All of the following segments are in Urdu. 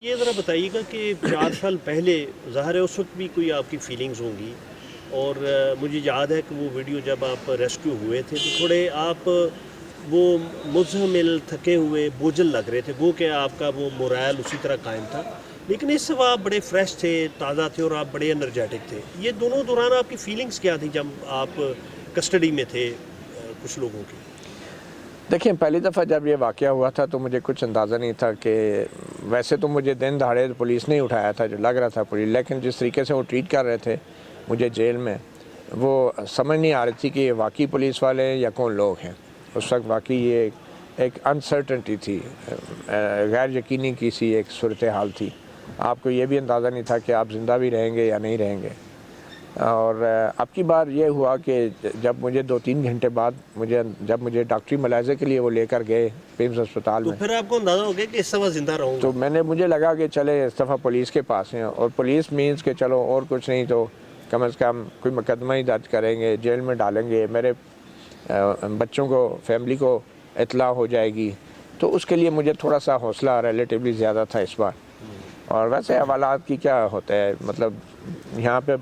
یہ ذرا بتائیے گا کہ 4 سال پہلے ظاہر ہے اس وقت بھی کوئی آپ کی فیلنگز ہوں گی، اور مجھے یاد ہے کہ وہ ویڈیو جب آپ ریسکیو ہوئے تھے تو تھوڑے آپ وہ مزمل، تھکے ہوئے، بوجھل لگ رہے تھے، گو کہ آپ کا وہ مورائل اسی طرح قائم تھا، لیکن اس سے وہ آپ بڑے فریش تھے، تازہ تھے، اور آپ بڑے انرجیٹک تھے۔ یہ دونوں دوران آپ کی فیلنگز کیا تھی جب آپ کسٹڈی میں تھے کچھ لوگوں کی؟ دیکھیں، پہلی دفعہ جب یہ واقعہ ہوا تھا تو مجھے کچھ اندازہ نہیں تھا کہ ویسے تو مجھے دن دہاڑے پولیس نے اٹھایا تھا، جو لگ رہا تھا پولیس، لیکن جس طریقے سے وہ ٹریٹ کر رہے تھے مجھے جیل میں، وہ سمجھ نہیں آ رہی تھی کہ یہ واقعی پولیس والے ہیں یا کون لوگ ہیں۔ اس وقت واقعی یہ ایک انسرٹنٹی تھی، غیر یقینی کی سی ایک صورتحال تھی۔ آپ کو یہ بھی اندازہ نہیں تھا کہ آپ زندہ بھی رہیں گے یا نہیں رہیں گے۔ اور اب کی بار یہ ہوا کہ جب مجھے 2-3 گھنٹے بعد جب مجھے ڈاکٹری ملاحظے کے لیے وہ لے کر گئے پیمز اسپتال تو میں، پھر آپ کو اندازہ ہو گیا کہ اس دفعہ زندہ رہوں گا؟ تو مجھے لگا کہ چلے اس دفعہ پولیس کے پاس ہیں، اور پولیس مینز کہ چلو اور کچھ نہیں تو کم از کم کوئی مقدمہ ہی درج کریں گے، جیل میں ڈالیں گے، میرے بچوں کو، فیملی کو اطلاع ہو جائے گی، تو اس کے لیے مجھے تھوڑا سا حوصلہ ریلیٹیولی زیادہ تھا اس بار۔ اور ویسے حوالات کی کیا ہوتا ہے، مطلب یہاں پہ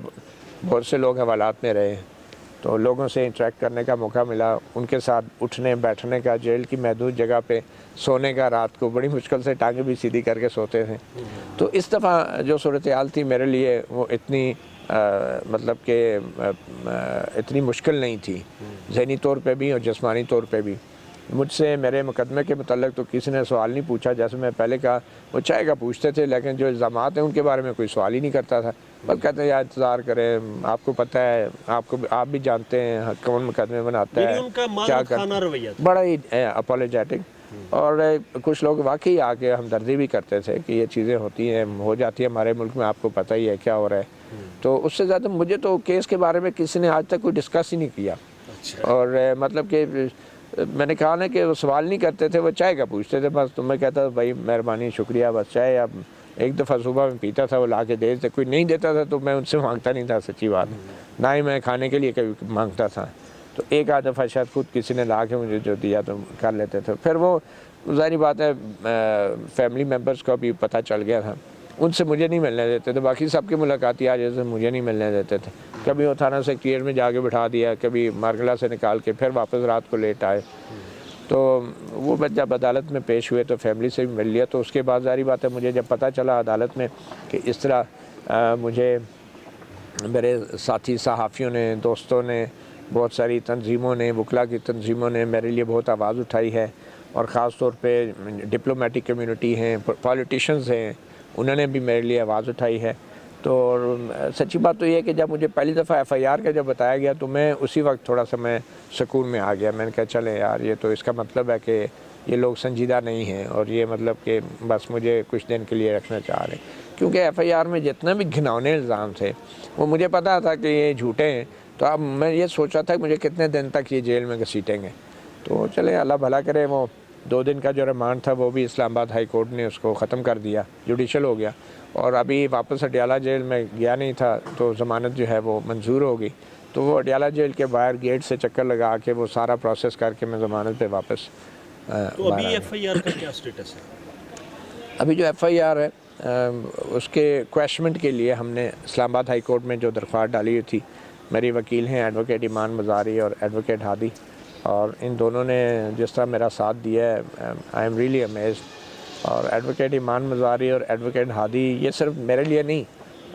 بہت سے لوگ حوالات میں رہے، تو لوگوں سے انٹریکٹ کرنے کا موقع ملا، ان کے ساتھ اٹھنے بیٹھنے کا، جیل کی محدود جگہ پہ سونے کا، رات کو بڑی مشکل سے ٹانگیں بھی سیدھی کر کے سوتے تھے۔ تو اس دفعہ جو صورتحال تھی میرے لیے وہ اتنی مطلب کہ اتنی مشکل نہیں تھی، ذہنی طور پہ بھی اور جسمانی طور پہ بھی۔ مجھ سے میرے مقدمے کے متعلق تو کسی نے سوال نہیں پوچھا، جیسے میں پہلے کہا وہ چاہے گا پوچھتے تھے، لیکن جو الزامات ہیں ان کے بارے میں کوئی سوال ہی نہیں کرتا تھا، بس کہتے ہیں یار انتظار کریں، آپ کو پتہ ہے، آپ بھی جانتے ہیں کون مقدمے بناتا یعنی ہے، ان کا کیا معذرت کرتا خانہ ہے، رویہ تھا۔ بڑا ہی اپولوجیٹک۔ اور کچھ لوگ واقعی آ کے ہمدردی بھی کرتے تھے کہ یہ چیزیں ہوتی ہیں، ہو جاتی ہیں ہمارے ملک میں، آپ کو پتہ ہی ہے کیا ہو رہا ہے۔ تو اس سے زیادہ مجھے تو کیس کے بارے میں کسی نے آج تک کوئی ڈسکس ہی نہیں کیا، اور مطلب کہ میں نے کہا نا کہ وہ سوال نہیں کرتے تھے، وہ چائے کا پوچھتے تھے بس، تو میں کہتا تھا بھائی مہربانی، شکریہ، بس چائے اب ایک دفعہ صبح میں پیتا تھا، وہ لا کے دے دیتے، کوئی نہیں دیتا تھا تو میں ان سے مانگتا نہیں تھا، سچی بات، نہ ہی میں کھانے کے لیے کبھی مانگتا تھا، تو ایک آدھ دفعہ شاید خود کسی نے لا کے مجھے جو دیا تو کر لیتے تھے۔ پھر وہ ظاہری بات ہے فیملی ممبرس کو بھی پتہ چل گیا تھا، ان سے مجھے نہیں ملنے دیتے تھے، باقی سب کی ملاقاتی آ جیسے مجھے نہیں ملنے دیتے تھے، کبھی وہ تھانہ سیکریٹریٹ میں جا کے بٹھا دیا، کبھی مارگلہ سے نکال کے پھر واپس رات کو لیٹ آئے۔ تو وہ جب عدالت میں پیش ہوئے تو فیملی سے بھی مل لیا، تو اس کے بعد ظاہری بات ہے مجھے جب پتہ چلا عدالت میں کہ اس طرح مجھے میرے ساتھی صحافیوں نے، دوستوں نے، بہت ساری تنظیموں نے، وکلا کی تنظیموں نے میرے لیے بہت آواز اٹھائی ہے، اور خاص طور پہ ڈپلومیٹک کمیونٹی ہیں، پولیٹیشنز ہیں، انہوں نے بھی میرے لیے آواز اٹھائی ہے۔ تو سچی بات تو یہ ہے کہ جب مجھے پہلی دفعہ ایف آئی آر کا جب بتایا گیا تو میں اسی وقت تھوڑا سا میں سکون میں آ گیا، میں نے کہا چلے یار، یہ تو اس کا مطلب ہے کہ یہ لوگ سنجیدہ نہیں ہیں، اور یہ مطلب کہ بس مجھے کچھ دن کے لیے رکھنا چاہ رہے ہیں، کیونکہ ایف آئی آر میں جتنے بھی گھناؤنے الزام تھے وہ مجھے پتا تھا کہ یہ جھوٹے ہیں، تو اب میں یہ سوچ رہا تھا کہ مجھے کتنے دن تک یہ جیل میں گھسیٹیں گے۔ تو چلے اللہ بھلا کرے، وہ 2 دن کا جو ریمانڈ تھا وہ بھی اسلام آباد ہائی کورٹ نے اس کو ختم کر دیا، جوڈیشل ہو گیا، اور ابھی واپس اڈیالہ جیل میں گیا نہیں تھا تو ضمانت جو ہے وہ منظور ہو گئی، تو وہ اڈیالہ جیل کے باہر گیٹ سے چکر لگا کے وہ سارا پروسیس کر کے میں ضمانت پہ واپس تو باہر ابھی آ ایف گیا۔ آئی آر کا کیا سٹیٹس ہے؟ ابھی جو ایف آئی آر ہے اس کے کویشمنٹ کے لیے ہم نے اسلام آباد ہائی کورٹ میں جو درخواست ڈالی ہوئی تھی، میری وکیل ہیں ایڈوکیٹ ایمان مزاری اور ایڈوکیٹ ہادی، اور ان دونوں نے جس طرح میرا ساتھ دیا ہے، آئی ایم ریئلی امیزڈ۔ اور ایڈوکیٹ ایمان مزاری اور ایڈوکیٹ ہادی یہ صرف میرے لیے نہیں،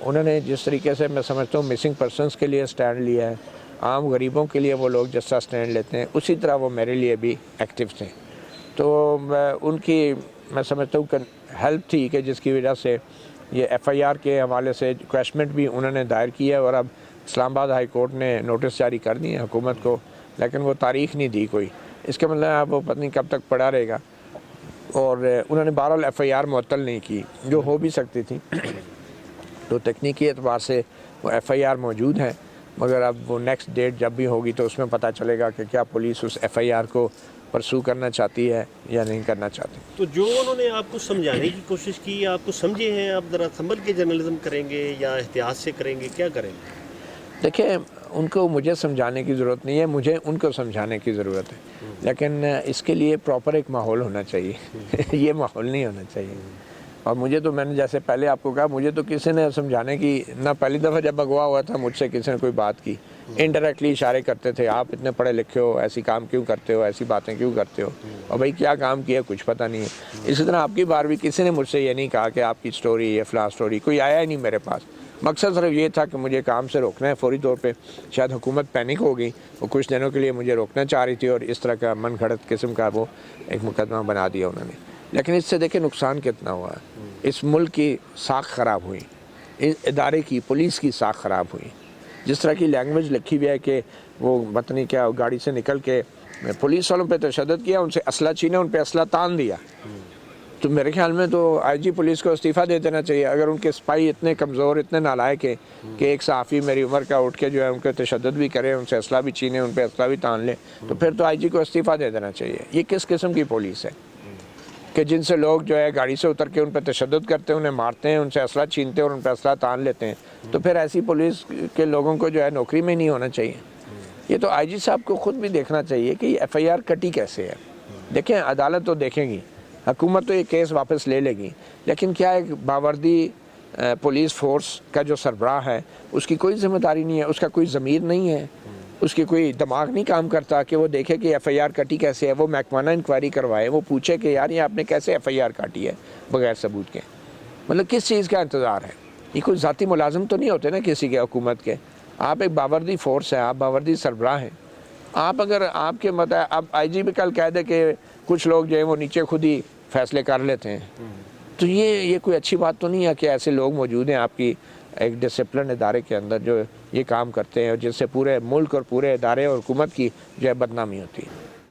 انہوں نے جس طریقے سے میں سمجھتا ہوں مسنگ پرسنس کے لیے سٹینڈ لیا ہے، عام غریبوں کے لیے وہ لوگ جس طرح سٹینڈ لیتے ہیں، اسی طرح وہ میرے لیے بھی ایکٹیو تھے۔ تو ان کی میں سمجھتا ہوں کہ ہیلپ تھی کہ جس کی وجہ سے یہ ایف آئی آر کے حوالے سے کویشمنٹ بھی انہوں نے دائر کیا ہے، اور اب اسلام آباد ہائی کورٹ نے نوٹس جاری کر دیے ہیں حکومت کو، لیکن وہ تاریخ نہیں دی کوئی، اس کا مطلب اب وہ پتہ نہیں کب تک پڑا رہے گا، اور انہوں نے بہرحال ایف آئی آر معطل نہیں کی جو ہو بھی سکتی تھی، تو تکنیکی اعتبار سے وہ ایف آئی آر موجود ہیں، مگر اب وہ نیکسٹ ڈیٹ جب بھی ہوگی تو اس میں پتہ چلے گا کہ کیا پولیس اس ایف آئی آر کو پرسو کرنا چاہتی ہے یا نہیں کرنا چاہتی۔ تو جو انہوں نے آپ کو سمجھانے کی کوشش کی، آپ کو سمجھے ہیں، آپ ذرا سنبھل کے جرنلزم کریں گے یا احتیاط سے کریں گے، کیا کریں گے؟ دیکھیں، ان کو مجھے سمجھانے کی ضرورت نہیں ہے، مجھے ان کو سمجھانے کی ضرورت ہے، لیکن اس کے لیے پراپر ایک ماحول ہونا چاہیے، یہ ماحول نہیں ہونا چاہیے۔ اور مجھے تو میں نے جیسے پہلے آپ کو کہا مجھے تو کسی نے سمجھانے کی نہ پہلی دفعہ جب اغوا ہوا تھا مجھ سے کسی نے کوئی بات کی انڈائریکٹلی اشارے کرتے تھے آپ اتنے پڑھے لکھے ہو ایسی کام کیوں کرتے ہو ایسی باتیں کیوں کرتے ہو اور بھائی کیا کام کیا کچھ پتہ نہیں ہے. اسی طرح آپ کی بار بھی کسی نے مجھ سے یہ نہیں کہا کہ آپ کی سٹوری یہ فلاں سٹوری کوئی آیا ہی نہیں میرے پاس. مقصد صرف یہ تھا کہ مجھے کام سے روکنا ہے فوری طور پہ. شاید حکومت پینک ہو گئی وہ کچھ دنوں کے لیے مجھے روکنا چاہ رہی تھی اور اس طرح کا من گھڑت قسم کا وہ ایک مقدمہ بنا دیا انہوں نے. لیکن اس سے دیکھیں نقصان کتنا ہوا ہے. اس ملک کی ساکھ خراب ہوئی, اس ادارے کی پولیس کی ساکھ خراب ہوئی. جس طرح کی لینگویج لکھی ہوئی ہے کہ وہ پتہ نہیں کیا گاڑی سے نکل کے پولیس والوں پہ تشدد کیا, ان سے اسلحہ چھینا, ان پہ اسلحہ تان دیا. تو میرے خیال میں تو آئی جی پولیس کو استعفیٰ دے دینا چاہیے اگر ان کے سپاہی اتنے کمزور اتنے نالائق ہیں کہ ایک صحافی میری عمر کا اٹھ کے جو ہے ان کے تشدد بھی کرے, ان سے اسلحہ بھی چھینے, ان پہ اسلحہ بھی تان لے, تو پھر تو آئی جی کو استعفیٰ دے دینا چاہیے. یہ کس قسم کی پولیس ہے کہ جن سے لوگ جو ہے گاڑی سے اتر کے ان پہ تشدد کرتے ہیں, انہیں مارتے ہیں, ان سے اسلحہ چھینتے ہیں اور ان پہ اسلحہ تان لیتے ہیں. تو پھر ایسی پولیس کے لوگوں کو جو ہے نوکری میں نہیں ہونا چاہیے. یہ تو آئی جی صاحب کو خود بھی دیکھنا چاہیے کہ یہ ایف آئی آر کٹی کیسے ہے. دیکھیں عدالت تو دیکھیں گی, حکومت تو یہ کیس واپس لے لے گی, لیکن کیا ایک باوردی پولیس فورس کا جو سربراہ ہے اس کی کوئی ذمہ داری نہیں ہے, اس کا کوئی ضمیر نہیں ہے, اس کی کوئی دماغ نہیں کام کرتا کہ وہ دیکھے کہ ایف آئی آر کٹی کیسے ہے, وہ محکمانہ انکوائری کروائے, وہ پوچھے کہ یار یہ آپ نے کیسے ایف آئی آر کاٹی ہے بغیر ثبوت کے. مطلب کس چیز کا انتظار ہے؟ یہ کوئی ذاتی ملازم تو نہیں ہوتے نا کسی کے حکومت کے. آپ ایک باوردی فورس ہے, آپ باوردی سربراہ ہیں. آپ اگر آپ کے اب آئی جی بھی کل کہہ دے کہ کچھ لوگ جو ہے وہ نیچے خود ہی فیصلے کر لیتے ہیں, تو یہ کوئی اچھی بات تو نہیں ہے کہ ایسے لوگ موجود ہیں آپ کی ایک ڈسپلن ادارے کے اندر جو یہ کام کرتے ہیں اور جس سے پورے ملک اور پورے ادارے اور حکومت کی جو ہے بدنامی ہوتی ہے.